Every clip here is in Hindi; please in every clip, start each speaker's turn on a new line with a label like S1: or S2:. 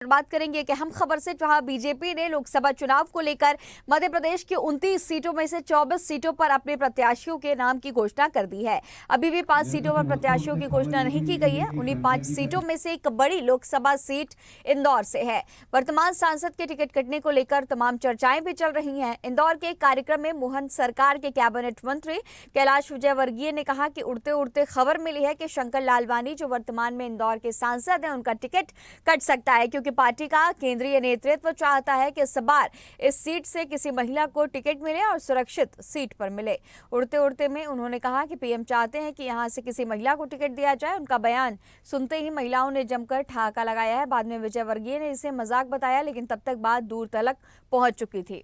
S1: बात करेंगे एक अहम खबर से, जहां बीजेपी ने लोकसभा चुनाव को लेकर मध्य प्रदेश की 29 सीटों में से 24 सीटों पर अपने प्रत्याशियों के नाम की घोषणा कर दी है। अभी भी 5 सीटों पर प्रत्याशियों की घोषणा नहीं की गई है। उन्हीं 5 सीटों में से एक बड़ी लोकसभा सीट इंदौर से है। वर्तमान सांसद के टिकट कटने को लेकर तमाम चर्चाएं भी चल रही हैं। इंदौर के एक कार्यक्रम में मोहन सरकार के कैबिनेट मंत्री कैलाश विजयवर्गीय ने कहा कि उड़ते उड़ते खबर मिली है कि शंकर लालवानी, जो वर्तमान में इंदौर के सांसद हैं, उनका टिकट कट सकता है, क्योंकि पार्टी का केंद्रीय नेतृत्व चाहता है कि इस बार इस सीट से किसी महिला को टिकट मिले और सुरक्षित सीट पर मिले। उड़ते उड़ते में उन्होंने कहा कि पीएम चाहते हैं कि यहां से किसी महिला को टिकट दिया जाए। उनका बयान सुनते ही महिलाओं ने जमकर ठहाका लगाया है। बाद में विजयवर्गीय ने इसे मजाक बताया, लेकिन तब तक बात दूर तलक पहुंच चुकी थी।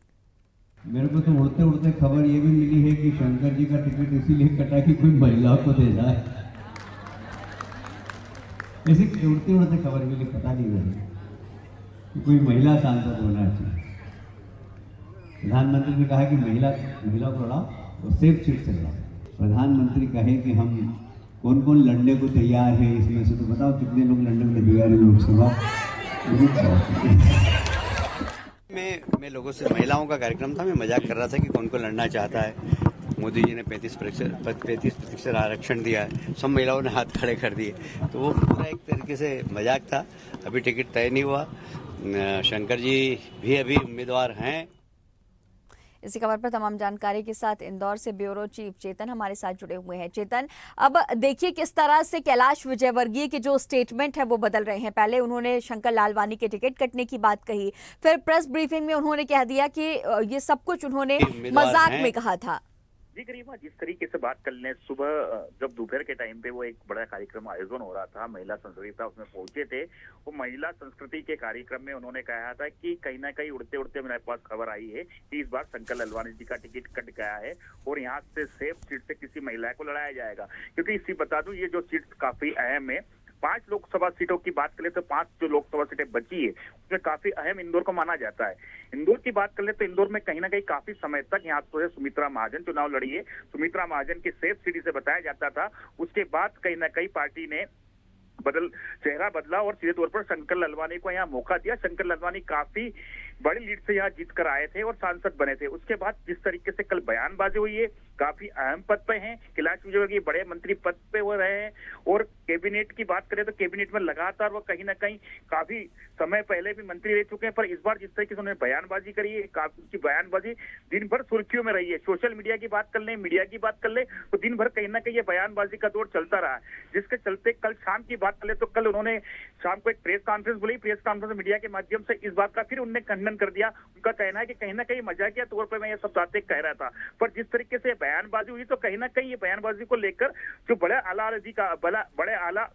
S2: मेरे को तो उड़ते उड़ते खबर ये भी मिली है कि शंकर जी का टिकट इसीलिए कटा कि कोई महिला को दे जाए। ऐसी उड़ते उड़ते खबर मिली, पता नहीं रही कि कोई महिला सांसद होना चाहिए। प्रधानमंत्री ने कहा कि महिला को लड़ाओ और सेफ सीट से लड़ाओ। प्रधानमंत्री कहे कि हम कौन कौन लड़ने को तैयार है, इसमें से तो बताओ कितने लोग लड़ने को तैयार है लोकसभा।
S3: मैं लोगों से, महिलाओं का कार्यक्रम था, मैं मजाक कर रहा था कि कौन को लड़ना चाहता है। मोदी जी ने 35% आरक्षण दिया है, सब महिलाओं ने हाथ खड़े कर दिए, तो वो पूरा एक तरीके से मजाक था। अभी टिकट तय नहीं हुआ। शंकर जी भी अभी उम्मीदवार हैं।
S1: इसी खबर पर तमाम जानकारी के साथ इंदौर से ब्यूरो चीफ चेतन हमारे साथ जुड़े हुए हैं। चेतन, अब देखिए किस तरह से कैलाश विजयवर्गीय के जो स्टेटमेंट है वो बदल रहे हैं। पहले उन्होंने शंकर लालवानी के टिकट कटने की बात कही, फिर प्रेस ब्रीफिंग में उन्होंने कह दिया कि ये सब कुछ उन्होंने मजाक में कहा था।
S4: जी गरिमा, जिस तरीके से बात कर लें, सुबह जब दोपहर के टाइम पे वो एक बड़ा कार्यक्रम आयोजन हो रहा था, महिला संस्कृति था, उसमें पहुंचे थे। वो महिला संस्कृति के कार्यक्रम में उन्होंने कहा था कि कहीं ना कहीं उड़ते उड़ते मेरे पास खबर आई है कि इस बार शंकर लालवानी जी का टिकट कट गया है और यहाँ से सेफ सीट से किसी महिला को लड़ाया जाएगा। क्योंकि इसी बता दूं, ये जो सीट काफी अहम है। 5 लोकसभा सीटों की बात करें तो 5 जो लोकसभा सीटें बची है उसमें काफी अहम इंदौर को माना जाता है। इंदौर की बात कर ले तो इंदौर में कहीं ना कहीं काफी समय तक यहाँ तो है सुमित्रा महाजन चुनाव लड़ी है। सुमित्रा महाजन की सेफ सीट से बताया जाता था। उसके बाद कहीं ना कहीं पार्टी ने चेहरा बदला और सीधे तौर पर शंकर लालवानी को यहाँ मौका दिया। शंकर लालवानी काफी बड़ी लीड से यहाँ जीत कर आए थे और सांसद बने थे। उसके बाद जिस तरीके से कल बयानबाजी हुई है, काफी अहम पद पे हैं। कैलाश विजयवर्गीय बड़े मंत्री पद पे हो रहे हैं और कैबिनेट की बात करें तो कैबिनेट में लगातार वो कहीं ना कहीं काफी समय पहले भी मंत्री रह चुके हैं। पर इस बार जिस तरीके से उन्होंने बयानबाजी करी है, काफी उसकी बयानबाजी दिन भर सुर्खियों में रही है। सोशल मीडिया की बात कर ले, मीडिया की बात कर ले, तो दिन भर कहीं ना कहीं ये बयानबाजी का दौर चलता रहा, जिसके चलते कल शाम की बात कर ले तो कल उन्होंने शाम को एक प्रेस कॉन्फ्रेंस बुलाई। प्रेस कॉन्फ्रेंस मीडिया के माध्यम से इस बात का फिर उन्होंने खंडन कर दिया। उनका कहना है कि कहीं ना कहीं मजाकिया तौर पर मैं ये सब बातें कह रहा था। पर जिस तरीके से बयानबाजी हुई तो कहीं ना कहीं ये बयानबाजी को लेकर जो बड़े आला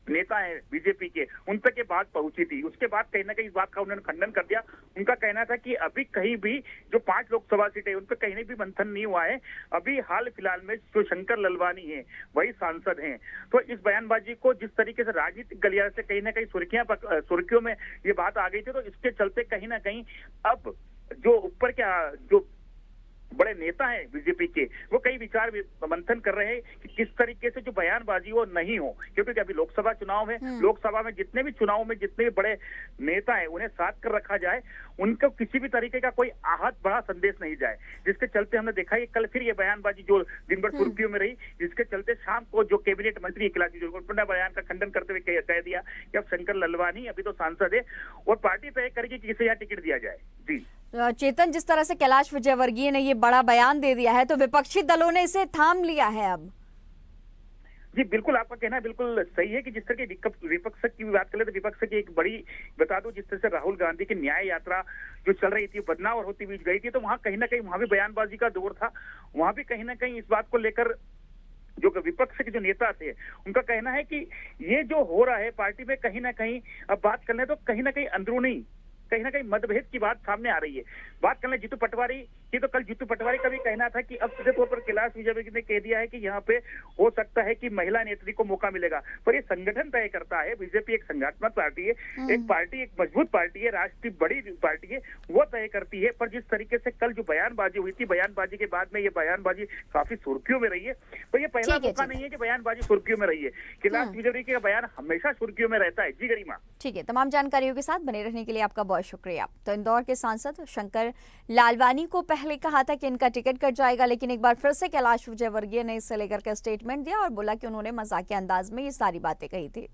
S4: नेता है बीजेपी के, उन तक ये बात पहुंची थी। उसके बाद कहीं ना कहीं इस बात का उन्होंने खंडन कर दिया। उनका कहना था कि अभी कहीं भी जो 5 लोकसभा सीटें उन पर कहीं भी मंथन नहीं हुआ है। अभी हाल फिलहाल में जो शंकर लालवानी है वही सांसद हैं। तो इस बयानबाजी को जिस तरीके से राजनीतिक गलियारे से कहीं ना कहीं सुर्खियों में ये बात आ गई थी, तो इसके चलते कहीं ना कहीं अब जो ऊपर जो बड़े नेता हैं बीजेपी के, वो कई विचार मंथन कर रहे हैं कि किस तरीके से जो बयानबाजी वो नहीं हो। क्योंकि अभी लोकसभा चुनाव है, लोकसभा में जितने भी चुनाव में जितने भी बड़े नेता हैं उन्हें साथ कर रखा जाए, उनको किसी भी तरीके का कोई आहत बड़ा संदेश नहीं जाए। जिसके चलते हमने देखा कि कल फिर ये बयानबाजी जो दिन भर सुर्खियों में रही, जिसके चलते शाम को जो कैबिनेट मंत्री कैलाश विजयवर्गीय बयान का खंडन करते हुए कह दिया कि अब शंकर लालवानी अभी तो सांसद है और पार्टी तय करेगी कि किसे यहाँ टिकट दिया जाए। जी
S1: चेतन, जिस तरह से कैलाश विजयवर्गीय ने ये बड़ा बयान दे दिया है तो विपक्षी दलों ने इसे थाम लिया है अब।
S4: जी बिल्कुल, आपका कहना बिल्कुल सही है कि जिस तरह की विपक्ष की बात करें तो विपक्ष की एक बड़ी बता दो, जिस तरह से राहुल गांधी की न्याय यात्रा जो चल रही थी, बदनावर होती हुई गई थी, तो वहां कहीं ना कहीं वहां भी बयानबाजी का दौर था। वहां भी कहीं ना कहीं इस बात को लेकर जो विपक्ष के जो नेता थे उनका कहना है कि ये जो हो रहा है पार्टी में, कहीं ना कहीं अब बात कर ले तो कहीं ना कहीं अंदरूनी कहीं ना कहीं मतभेद की बात सामने आ रही है। बात कर लें जीतू पटवारी की, तो कल जीतू पटवारी का भी कहना था कि अब सीधे तौर पर कैलाश विजयवर्गीय ने कह दिया है कि यहाँ पे हो सकता है कि महिला नेत्री को मौका मिलेगा, पर ये संगठन तय करता है। बीजेपी एक संगठनात्मक पार्टी है, एक पार्टी, एक मजबूत पार्टी है, राष्ट्रीय बड़ी पार्टी है, वो तय करती है। पर जिस तरीके से कल जो बयानबाजी हुई थी, बयानबाजी के बाद में ये बयानबाजी काफी सुर्खियों में रही है, पर ये पहला मौका नहीं है कि बयानबाजी सुर्खियों में रही है। कैलाश विजयवर्गीय का बयान हमेशा सुर्खियों में रहता है। जी गरिमा।
S1: ठीक है, तमाम जानकारियों के साथ बने रहने के लिए आपका बहुत शुक्रिया। तो इंदौर के सांसद शंकर लालवानी को पहले कहा था कि इनका टिकट कट जाएगा, लेकिन एक बार फिर से कैलाश विजयवर्गीय ने इससे लेकर के स्टेटमेंट दिया और बोला कि उन्होंने मजाकिया अंदाज में ये सारी बातें कही थी।